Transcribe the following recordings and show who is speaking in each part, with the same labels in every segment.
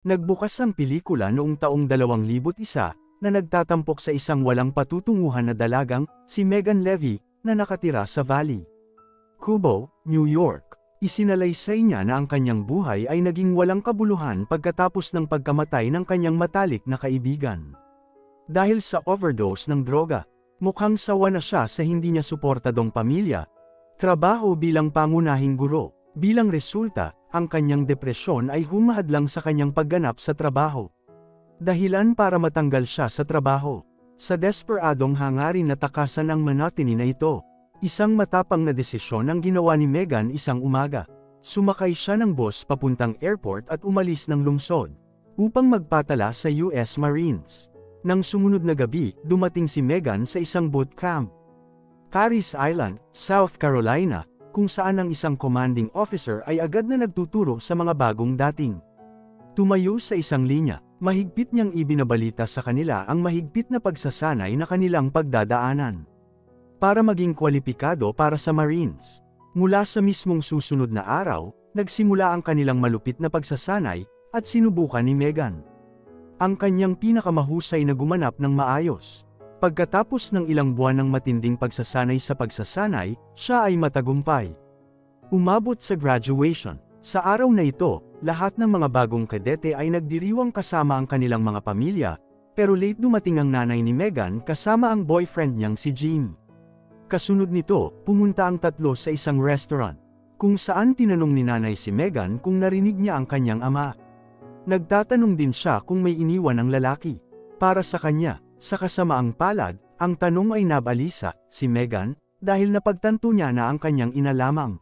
Speaker 1: Nagbukas ang pelikula noong taong 2001 na nagtatampok sa isang walang patutunguhan na dalagang, si Megan Levy, na nakatira sa Valley Kubo, New York. Isinalaysay niya na ang kanyang buhay ay naging walang kabuluhan pagkatapos ng pagkamatay ng kanyang matalik na kaibigan. Dahil sa overdose ng droga, mukhang sawa na siya sa hindi niya suportadong pamilya, trabaho bilang pangunahing guro. Bilang resulta, ang kanyang depresyon ay humahadlang sa kanyang pagganap sa trabaho. Dahilan para matanggal siya sa trabaho. Sa desperadong hangarin na takasan ang monotony na ito, isang matapang na desisyon ang ginawa ni Megan isang umaga. Sumakay siya ng bus papuntang airport at umalis ng lungsod, upang magpatala sa US Marines. Nang sumunod na gabi, dumating si Megan sa isang boot camp. Paris Island, South Carolina, kung saan ang isang commanding officer ay agad na nagtuturo sa mga bagong dating. Tumayo sa isang linya, mahigpit niyang ibinabalita sa kanila ang mahigpit na pagsasanay na kanilang pagdadaanan para maging kwalipikado para sa Marines. Mula sa mismong susunod na araw, nagsimula ang kanilang malupit na pagsasanay, at sinubukan ni Megan ang kanyang pinakamahusay na gumanap ng maayos. Pagkatapos ng ilang buwan ng matinding pagsasanay sa pagsasanay, siya ay matagumpay. Umabot sa graduation. Sa araw na ito, lahat ng mga bagong kadete ay nagdiriwang kasama ang kanilang mga pamilya, pero late dumating ang nanay ni Megan kasama ang boyfriend niyang si Jim. Kasunod nito, pumunta ang tatlo sa isang restaurant, kung saan tinanong ni nanay si Megan kung narinig niya ang kanyang ama. Nagtatanong din siya kung may iniwan ang lalaki. Para sa kanya, sa kasamaang palad, ang tanong ay nabalisa, si Megan, dahil napagtanto niya na ang kanyang ina lamang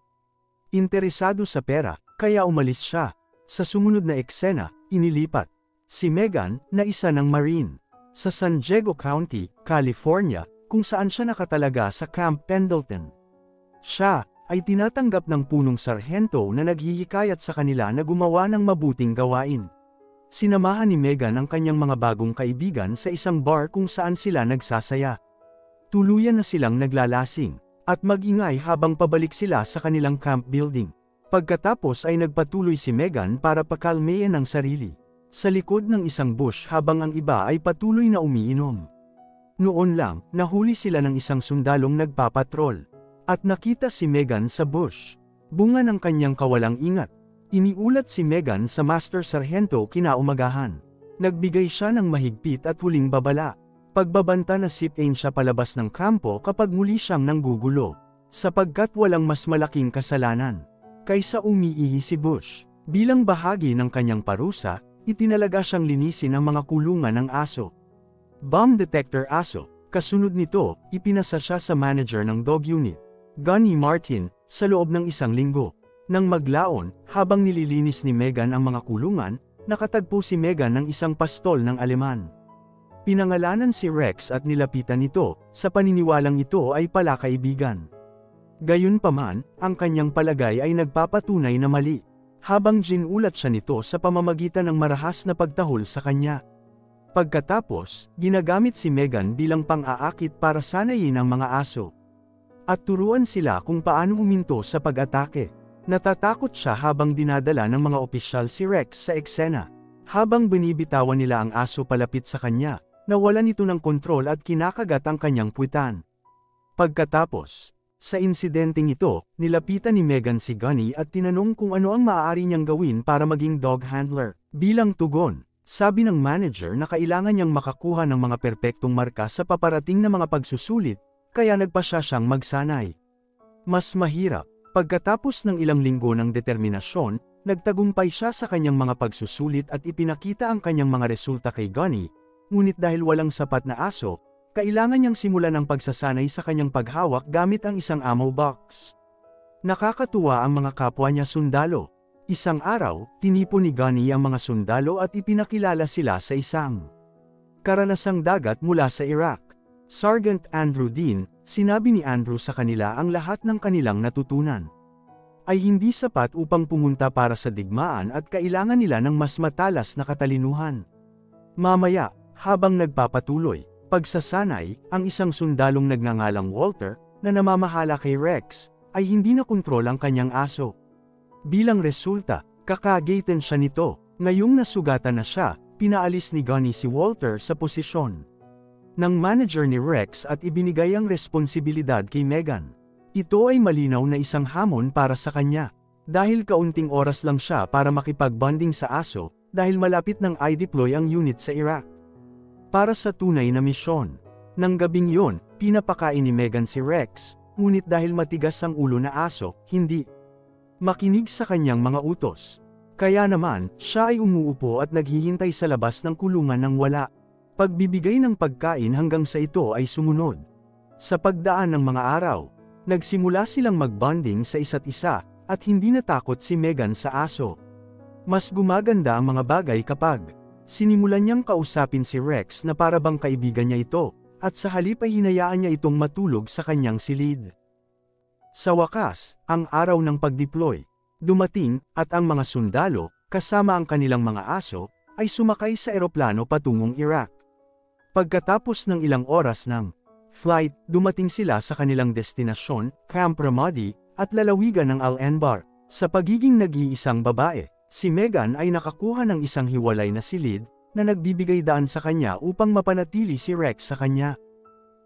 Speaker 1: interesado sa pera, kaya umalis siya. Sa sumunod na eksena, inilipat si Megan, na isa ng Marine, sa San Diego County, California, kung saan siya nakatalaga sa Camp Pendleton. Siya ay tinatanggap ng punong sarhento na naghihikayat sa kanila na gumawa ng mabuting gawain. Sinamahan ni Megan ang kanyang mga bagong kaibigan sa isang bar kung saan sila nagsasaya. Tuluyan na silang naglalasing, at mag-ingay habang pabalik sila sa kanilang camp building. Pagkatapos ay nagpatuloy si Megan para pakalmeyan ang sarili sa likod ng isang bush habang ang iba ay patuloy na umiinom. Noon lang, nahuli sila ng isang sundalong nagpapatrol, at nakita si Megan sa bush. Bunga ng kanyang kawalang ingat, iniulat si Megan sa Master Sargento kinaumagahan. Nagbigay siya ng mahigpit at huling babala. Pagbabanta na sipain siya palabas ng kampo kapag muli siyang nanggugulo, sapagkat walang mas malaking kasalanan kaysa umiihi si Bush. Bilang bahagi ng kanyang parusa, itinalaga siyang linisin ang mga kulungan ng aso. Bomb detector aso. Kasunod nito, ipinasa siya sa manager ng dog unit, Gunny Martin, sa loob ng isang linggo. Nang maglaon, habang nililinis ni Megan ang mga kulungan, nakatagpo si Megan ng isang pastol ng Aleman. Pinangalanan si Rex at nilapitan ito, sa paniniwalang ito ay palakaibigan. Gayunpaman, ang kanyang palagay ay nagpapatunay na mali, habang ginulat siya nito sa pamamagitan ng marahas na pagtahol sa kanya. Pagkatapos, ginagamit si Megan bilang pang-aakit para sanayin ang mga aso, at turuan sila kung paano huminto sa pag-atake. Natatakot siya habang dinadala ng mga opisyal si Rex sa eksena. Habang binibitawan nila ang aso palapit sa kanya, nawalan ito ng kontrol at kinakagat ang kanyang puwitan. Pagkatapos, sa insidenteng ito, nilapitan ni Megan si Gunny at tinanong kung ano ang maaari niyang gawin para maging dog handler. Bilang tugon, sabi ng manager na kailangan niyang makakuha ng mga perpektong marka sa paparating na mga pagsusulit, kaya nagpasya siyang magsanay. Mas mahirap. Pagkatapos ng ilang linggo ng determinasyon, nagtagumpay siya sa kanyang mga pagsusulit at ipinakita ang kanyang mga resulta kay Gunny, ngunit dahil walang sapat na aso, kailangan niyang simulan ang pagsasanay sa kanyang paghawak gamit ang isang ammo box. Nakakatuwa ang mga kapwa niya sundalo. Isang araw, tinipon ni Gunny ang mga sundalo at ipinakilala sila sa isang karanasang dagat mula sa Iraq. Sergeant Andrew Dean, sinabi ni Andrew sa kanila ang lahat ng kanilang natutunan ay hindi sapat upang pumunta para sa digmaan at kailangan nila ng mas matalas na katalinuhan. Mamaya, habang nagpapatuloy, pagsasanay, ang isang sundalong nagngangalang Walter, na namamahala kay Rex, ay hindi na kontrol ang kanyang aso. Bilang resulta, kakagatan siya nito. Ngayong nasugatan na siya, pinaalis ni Gunny si Walter sa posisyon ng manager ni Rex at ibinigay ang responsibilidad kay Megan. Ito ay malinaw na isang hamon para sa kanya. Dahil kaunting oras lang siya para makipag-bonding sa aso, dahil malapit nang i-deploy ang unit sa Iraq. Para sa tunay na misyon. Nang gabing yon, pinapakain ni Megan si Rex, ngunit dahil matigas ang ulo na aso, hindi makinig sa kanyang mga utos. Kaya naman, siya ay umuupo at naghihintay sa labas ng kulungan ng wala. Pagbibigay ng pagkain hanggang sa ito ay sumunod. Sa pagdaan ng mga araw, nagsimula silang mag-bonding sa isa't isa, at hindi natakot si Megan sa aso. Mas gumaganda ang mga bagay kapag sinimulan niyang kausapin si Rex na para bang kaibigan niya ito, at sa halip ay hinayaan niya itong matulog sa kanyang silid. Sa wakas, ang araw ng pag-deploy dumating, at ang mga sundalo, kasama ang kanilang mga aso, ay sumakay sa eroplano patungong Iraq. Pagkatapos ng ilang oras ng flight, dumating sila sa kanilang destinasyon, Camp Ramadi, at lalawigan ng Al-Anbar. Sa pagiging nag-iisang babae, si Megan ay nakakuha ng isang hiwalay na silid, na nagbibigay daan sa kanya upang mapanatili si Rex sa kanya.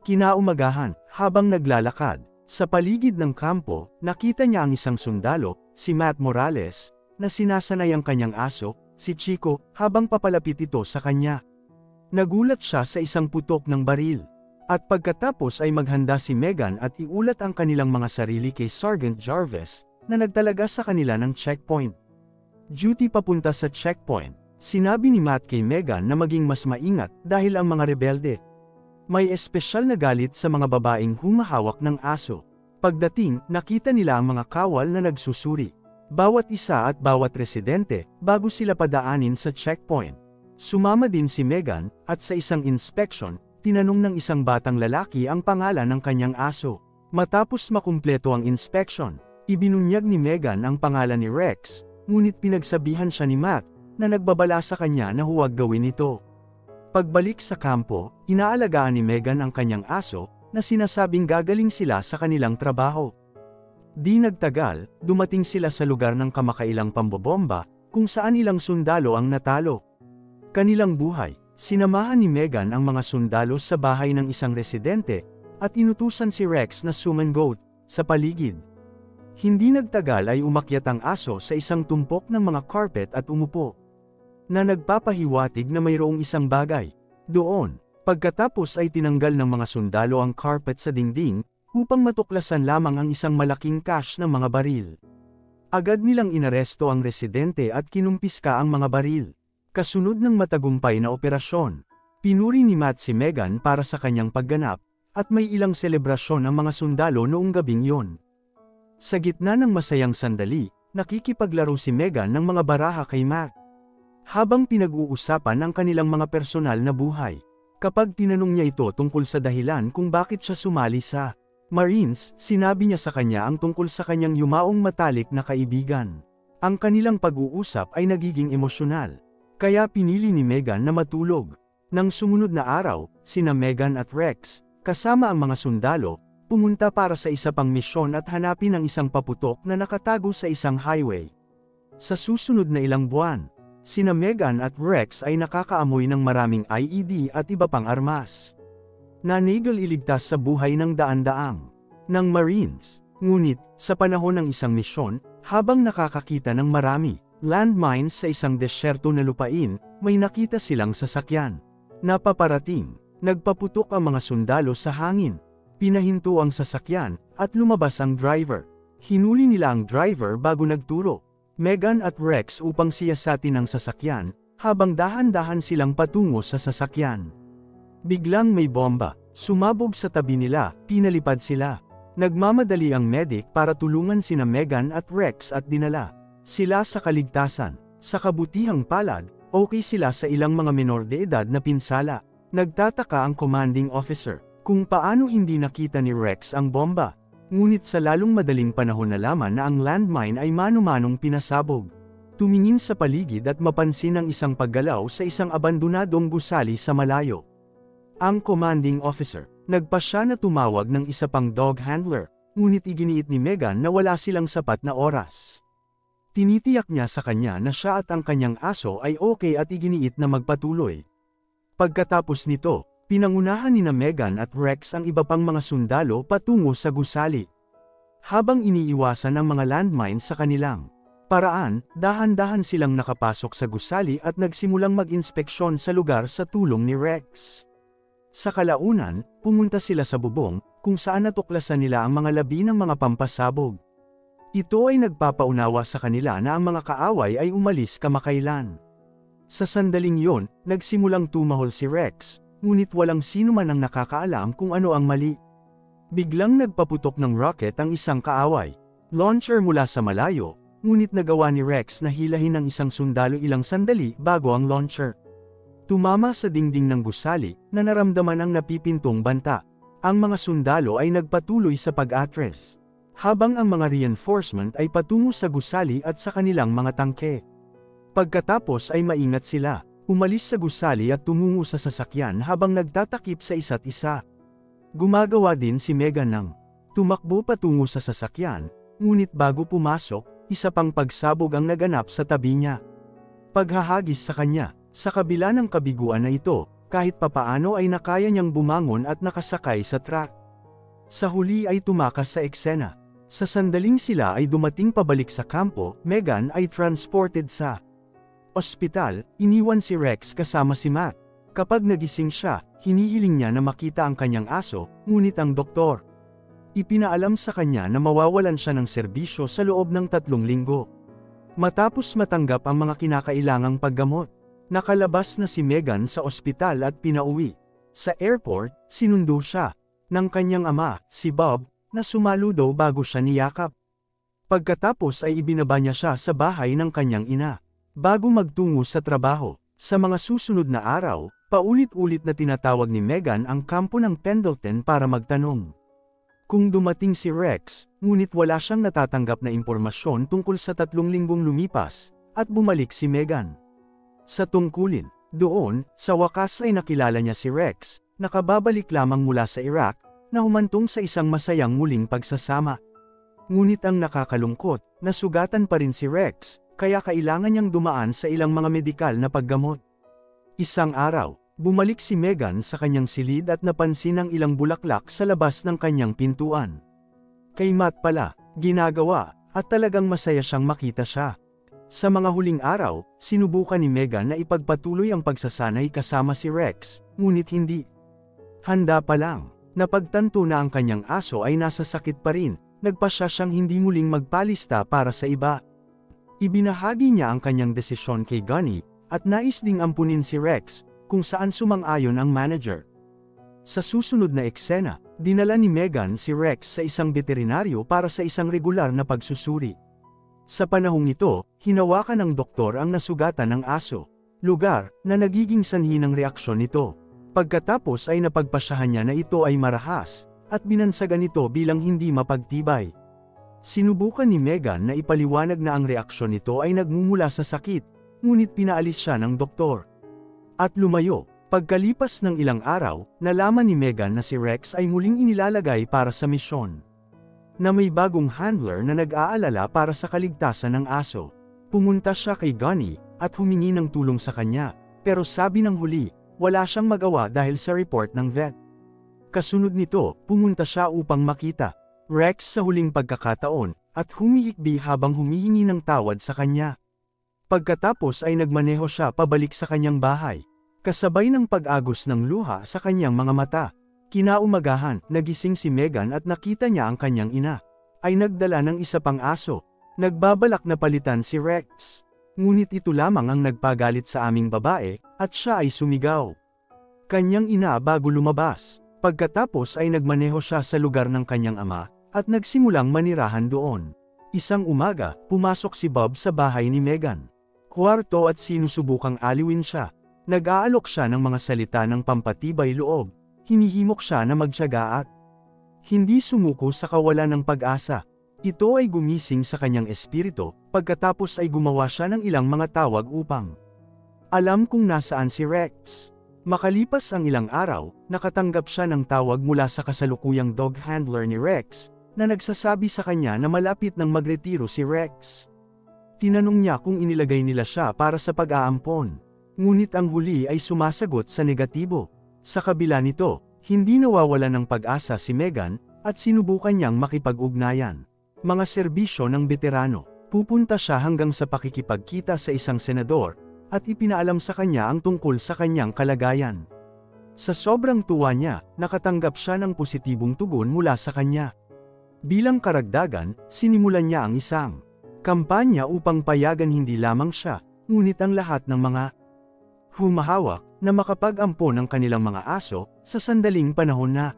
Speaker 1: Kinaumagahan, habang naglalakad, sa paligid ng kampo, nakita niya ang isang sundalo, si Matt Morales, na sinasanay ang kanyang aso, si Chico, habang papalapit ito sa kanya. Nagulat siya sa isang putok ng baril. At pagkatapos ay maghanda si Megan at iulat ang kanilang mga sarili kay Sergeant Jarvis, na nagtalaga sa kanila ng checkpoint. Duty papunta sa checkpoint, sinabi ni Matt kay Megan na maging mas maingat dahil ang mga rebelde may espesyal na galit sa mga babaeng humahawak ng aso. Pagdating, nakita nila ang mga kawal na nagsusuri, bawat isa at bawat residente, bago sila padaanin sa checkpoint. Sumama din si Megan, at sa isang inspection, tinanong ng isang batang lalaki ang pangalan ng kanyang aso. Matapos makumpleto ang inspection, ibinunyag ni Megan ang pangalan ni Rex, ngunit pinagsabihan siya ni Matt, na nagbabala sa kanya na huwag gawin ito. Pagbalik sa kampo, inaalagaan ni Megan ang kanyang aso, na sinasabing gagaling sila sa kanilang trabaho. Di nagtagal, dumating sila sa lugar ng kamakailang pambobomba, kung saan ilang sundalo ang natalo. Kanilang buhay, sinamahan ni Megan ang mga sundalo sa bahay ng isang residente, at inutusan si Rex na sumangot sa paligid. Hindi nagtagal ay umakyat ang aso sa isang tumpok ng mga carpet at umupo, na nagpapahiwatig na mayroong isang bagay doon. Pagkatapos ay tinanggal ng mga sundalo ang carpet sa dingding, upang matuklasan lamang ang isang malaking cache ng mga baril. Agad nilang inaresto ang residente at kinumpiska ang mga baril. Kasunod ng matagumpay na operasyon, pinuri ni Matt si Megan para sa kanyang pagganap, at may ilang selebrasyon ang mga sundalo noong gabing yon. Sa gitna ng masayang sandali, nakikipaglaro si Megan ng mga baraha kay Matt, habang pinag-uusapan ang kanilang mga personal na buhay. Kapag tinanong niya ito tungkol sa dahilan kung bakit siya sumali sa Marines, sinabi niya sa kanya ang tungkol sa kanyang yumaong matalik na kaibigan. Ang kanilang pag-uusap ay nagiging emosyonal, kaya pinili ni Megan na matulog. Nang sumunod na araw, sina Megan at Rex, kasama ang mga sundalo, pumunta para sa isa pang misyon at hanapin ang isang paputok na nakatago sa isang highway. Sa susunod na ilang buwan, sina Megan at Rex ay nakakaamoy ng maraming IED at iba pang armas. Nanigel iligtas sa buhay ng daan-daang ng Marines. Ngunit, sa panahon ng isang misyon, habang nakakakita ng marami landmines sa isang desyerto na lupain, may nakita silang sasakyan. Napaparating, nagpaputok ang mga sundalo sa hangin. Pinahinto ang sasakyan, at lumabas ang driver. Hinuli nila ang driver bago nagturo Megan at Rex upang siyasatin ang sasakyan, habang dahan-dahan silang patungo sa sasakyan. Biglang may bomba, sumabog sa tabi nila, pinalipad sila. Nagmamadali ang medic para tulungan sina Megan at Rex at dinala sila sa kaligtasan. Sa kabutihang palad, okay sila sa ilang mga menor de edad na pinsala. Nagtataka ang commanding officer kung paano hindi nakita ni Rex ang bomba. Ngunit sa lalong madaling panahon nalaman na ang landmine ay mano-manong pinasabog. Tumingin sa paligid at mapansin ang isang paggalaw sa isang abandonadong gusali sa malayo. Ang commanding officer, nagpasya na tumawag ng isa pang dog handler, ngunit iginiit ni Megan na wala silang sapat na oras. Tinitiyak niya sa kanya na siya at ang kanyang aso ay okay at iginiit na magpatuloy. Pagkatapos nito, pinangunahan ni Megan at Rex ang iba pang mga sundalo patungo sa gusali. Habang iniiwasan ang mga landmines sa kanilang paraan, dahan-dahan silang nakapasok sa gusali at nagsimulang mag-inspeksyon sa lugar sa tulong ni Rex. Sa kalaunan, pumunta sila sa bubong, kung saan natuklasan nila ang mga labi ng mga pampasabog. Ito ay nagpapaunawa sa kanila na ang mga kaaway ay umalis kamakailan. Sa sandaling yon, nagsimulang tumahol si Rex, ngunit walang sino man ang nakakaalam kung ano ang mali. Biglang nagpaputok ng rocket ang isang kaaway. Launcher mula sa malayo, ngunit nagawa ni Rex na hilahin ng isang sundalo ilang sandali bago ang launcher. Tumama sa dingding ng gusali, na naramdaman ang napipintong banta. Ang mga sundalo ay nagpatuloy sa pag-atras, habang ang mga reinforcement ay patungo sa gusali at sa kanilang mga tangke. Pagkatapos ay maingat sila, umalis sa gusali at tumungo sa sasakyan habang nagtatakip sa isa't isa. Gumagawa din si Megan ng tumakbo patungo sa sasakyan, ngunit bago pumasok, isa pang pagsabog ang naganap sa tabi niya. Paghahagis sa kanya, sa kabila ng kabiguan na ito, kahit papaano ay nakaya niyang bumangon at nakasakay sa truck. Sa huli ay tumakas sa eksena. Sa sandaling sila ay dumating pabalik sa kampo, Megan ay transported sa ospital, iniwan si Rex kasama si Matt. Kapag nagising siya, hinihiling niya na makita ang kanyang aso, ngunit ang doktor ipinaalam sa kanya na mawawalan siya ng serbisyo sa loob ng 3 linggo. Matapos matanggap ang mga kinakailangang paggamot, nakalabas na si Megan sa ospital at pinauwi. Sa airport, sinundo siya ng kanyang ama, si Bob, na sumaludo bago siya niyakap. Pagkatapos ay ibinaba niya siya sa bahay ng kanyang ina. Bago magtungo sa trabaho, sa mga susunod na araw, paulit-ulit na tinatawag ni Megan ang kampo ng Pendleton para magtanong kung dumating si Rex, ngunit wala siyang natatanggap na impormasyon tungkol sa 3 linggong lumipas, at bumalik si Megan. Sa tungkulin, doon, sa wakas ay nakilala niya si Rex, nakababalik lamang mula sa Iraq, na humantong sa isang masayang muling pagsasama. Ngunit ang nakakalungkot, nasugatan pa rin si Rex, kaya kailangan niyang dumaan sa ilang mga medikal na paggamot. Isang araw, bumalik si Megan sa kanyang silid at napansin ang ilang bulaklak sa labas ng kanyang pintuan. Kay Matt pala, ginagawa, at talagang masaya siyang makita siya. Sa mga huling araw, sinubukan ni Megan na ipagpatuloy ang pagsasanay kasama si Rex, ngunit hindi handa pa lang. Napagtanto na ang kanyang aso ay nasa sakit pa rin, nagpasya siyang hindi muling magpalista para sa iba. Ibinahagi niya ang kanyang desisyon kay Gunny, at nais ding ampunin si Rex, kung saan sumang-ayon ang manager. Sa susunod na eksena, dinala ni Megan si Rex sa isang veterinaryo para sa isang regular na pagsusuri. Sa panahong ito, hinawakan ng doktor ang nasugatan ng aso, lugar na nagiging sanhi ng reaksyon nito. Pagkatapos ay napagpasyahan niya na ito ay marahas, at binansagan ito bilang hindi mapagtibay. Sinubukan ni Megan na ipaliwanag na ang reaksyon nito ay nagmumula sa sakit, ngunit pinaalis siya ng doktor. At lumayo, pagkalipas ng ilang araw, nalaman ni Megan na si Rex ay muling inilalagay para sa misyon. Na may bagong handler na nag-aalala para sa kaligtasan ng aso. Pumunta siya kay Gunny, at humingi ng tulong sa kanya, pero sabi ng huli, wala siyang magawa dahil sa report ng vet. Kasunod nito, pumunta siya upang makita Rex sa huling pagkakataon, at humihikbi habang humihingi ng tawad sa kanya. Pagkatapos ay nagmaneho siya pabalik sa kanyang bahay, kasabay ng pag-agos ng luha sa kanyang mga mata. Kinaumagahan, nagising si Megan at nakita niya ang kanyang ina, ay nagdala ng isa pang aso. Nagbabalak na palitan si Rex. Ngunit ito lamang ang nagpagalit sa aming babae, at siya ay sumigaw kanyang ina bago lumabas. Pagkatapos ay nagmaneho siya sa lugar ng kanyang ama, at nagsimulang manirahan doon. Isang umaga, pumasok si Bob sa bahay ni Megan. Kwarto at sinusubukang aliwin siya. Nag-aalok siya ng mga salita ng pampatibay loob. Hinihimok siya na magtiyaga at hindi sumuko sa kawalan ng pag-asa. Ito ay gumising sa kanyang espiritu, pagkatapos ay gumawa siya ng ilang mga tawag upang alam kung nasaan si Rex. Makalipas ang ilang araw, nakatanggap siya ng tawag mula sa kasalukuyang dog handler ni Rex, na nagsasabi sa kanya na malapit nang magretiro si Rex. Tinanong niya kung inilagay nila siya para sa pag-aampon. Ngunit ang huli ay sumasagot sa negatibo. Sa kabila nito, hindi nawawala ng pag-asa si Meghan, at sinubukan niyang makipag-ugnayan. Mga serbisyo ng veterano. Pupunta siya hanggang sa pakikipagkita sa isang senador, at ipinaalam sa kanya ang tungkol sa kanyang kalagayan. Sa sobrang tuwa niya, nakatanggap siya ng positibong tugon mula sa kanya. Bilang karagdagan, sinimulan niya ang isang kampanya upang payagan hindi lamang siya, ngunit ang lahat ng mga humahawak na makapag-ampon ng kanilang mga aso sa sandaling panahon na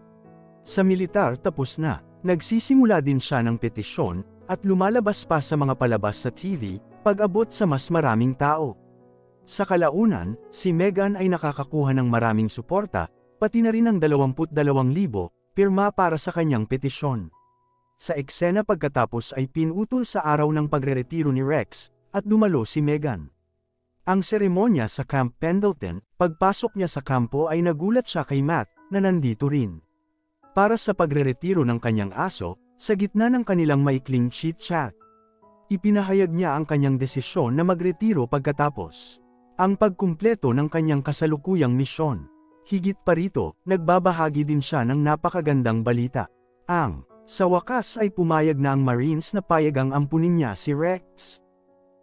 Speaker 1: sa militar tapos na. Nagsisimula din siya ng petisyon, at lumalabas pa sa mga palabas sa TV, pag-abot sa mas maraming tao. Sa kalaunan, si Meghan ay nakakakuha ng maraming suporta, pati na rin ang 22,000 pirma para sa kanyang petisyon. Sa eksena pagkatapos ay pinutol sa araw ng pagreretiro ni Rex, at dumalo si Meghan. Ang seremonya sa Camp Pendleton, pagpasok niya sa kampo ay nagulat siya kay Matt, na nandito rin. Para sa pagreretiro ng kanyang aso, sa gitna ng kanilang maikling chit-chat, ipinahayag niya ang kanyang desisyon na magretiro pagkatapos ang pagkumpleto ng kanyang kasalukuyang misyon. Higit pa rito, nagbabahagi din siya ng napakagandang balita. Sa wakas ay pumayag na ang Marines na payagang ampunin niya si Rex.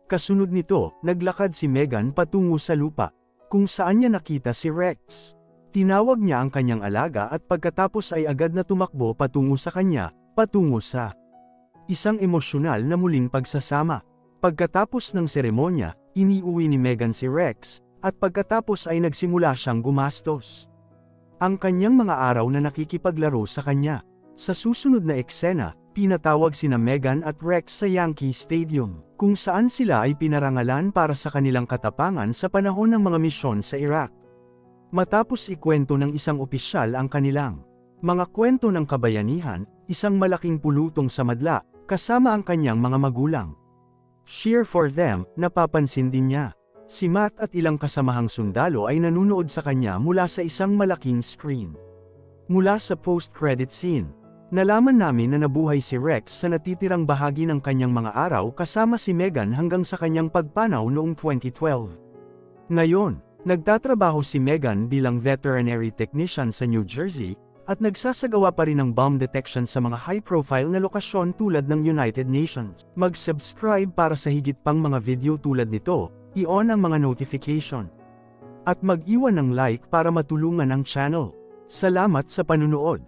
Speaker 1: Kasunod nito, naglakad si Meghan patungo sa lupa, kung saan niya nakita si Rex. Tinawag niya ang kanyang alaga at pagkatapos ay agad na tumakbo patungo sa kanya, patungo sa isang emosyonal na muling pagsasama. Pagkatapos ng seremonya, iniuwi ni Meghan si Rex, at pagkatapos ay nagsimula siyang gumastos ang kanyang mga araw na nakikipaglaro sa kanya. Sa susunod na eksena, pinatawag sina Meghan at Rex sa Yankee Stadium, kung saan sila ay pinarangalan para sa kanilang katapangan sa panahon ng mga misyon sa Iraq. Matapos ikwento ng isang opisyal ang kanilang mga kwento ng kabayanihan, isang malaking pulutong sa madla, kasama ang kanyang mga magulang. Cheer for them, napapansin din niya. Si Matt at ilang kasamahang sundalo ay nanunood sa kanya mula sa isang malaking screen. Mula sa post-credit scene, nalaman namin na nabuhay si Rex sa natitirang bahagi ng kanyang mga araw kasama si Meghan hanggang sa kanyang pagpanaw noong 2012. Ngayon, nagtatrabaho si Meghan bilang veterinary technician sa New Jersey, at nagsasagawa pa rin ng bomb detection sa mga high-profile na lokasyon tulad ng United Nations. Mag-subscribe para sa higit pang mga video tulad nito, i-on ang mga notification, at mag-iwan ng like para matulungan ang channel. Salamat sa panunood.